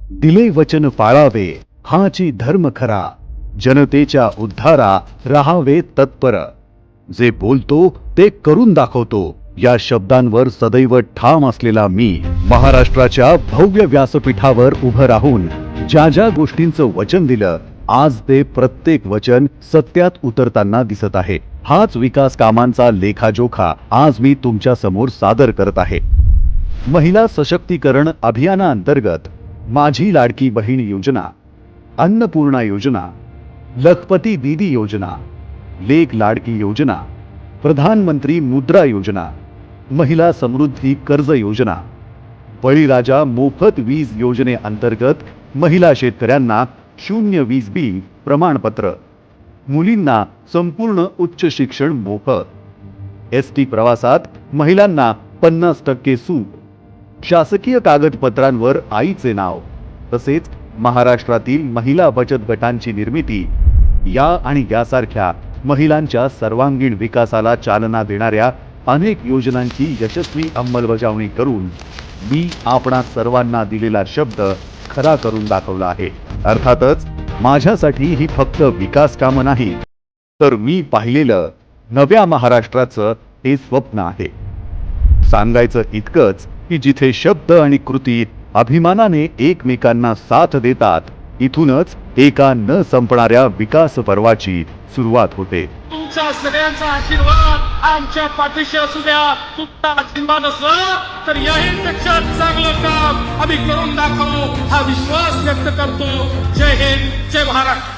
दिले वचन पाळावे हाची धर्म खरा, जनतेच्या उद्धारा राहावे तत्पर, जे बोलतो ते करून दाखवतो या शब्दांवर सदैव ठाम असलेला मी महाराष्ट्राच्या भव्य व्यासपीठावर उभं राहून ज्या ज्या गोष्टींचं वचन दिलं, आज ते प्रत्येक वचन सत्यात उतरताना दिसत आहे। हाच विकास कामांचा लेखाजोखा आज मी तुमच्या समोर सादर करत आहे। महिला सशक्तीकरण अभियानाअंतर्गत माझी लाडकी बहीण योजना, अन्नपूर्णा योजना, लखपती दीदी योजना, लेक लाडकी योजना, प्रधानमंत्री मुद्रा योजना, महिला समृद्धी कर्ज योजना, बळीराजा मोफत वीज योजनेअंतर्गत महिला शेतकऱ्यांना 0-20 बिल प्रमाणपत्र, मुलींना संपूर्ण उच्च शिक्षण मोफत, एसटी प्रवासात महिलांना 50% सूट, शासकीय कागदपत्रांवर आईचे नाव, तसेच महाराष्ट्रातील महिला बचत गटांची निर्मिती या आणि यासारख्या महिलांच्या सर्वांगीण विकासाला चालना देणाऱ्या अनेक योजनांची यशस्वी अंमलबजावणी करून मी आपणा सर्वांना दिलेला शब्द खरा करून दाखवला आहे। अर्थातच माझ्यासाठी ही फक्त विकास कामं नाही, तर मी पाहिलेलं नव्या महाराष्ट्राचं हे स्वप्न आहे। सांगायचं इतकंच की जिथे शब्द आणि कृती अभिमानाने एकमेकांना साथ देतात, इथूनच एका न संपणाऱ्या विकास पर्वाची सुरुवात होते। तुमचा सगळ्यांचा आशीर्वाद आमच्या पाठीशी असू द्या। तुमचा आशीर्वाद असला तर याहीपेक्षा चांगलं काम आम्ही करून दाखवू हा विश्वास व्यक्त करतो। जय हिंद, जय महाराष्ट्र।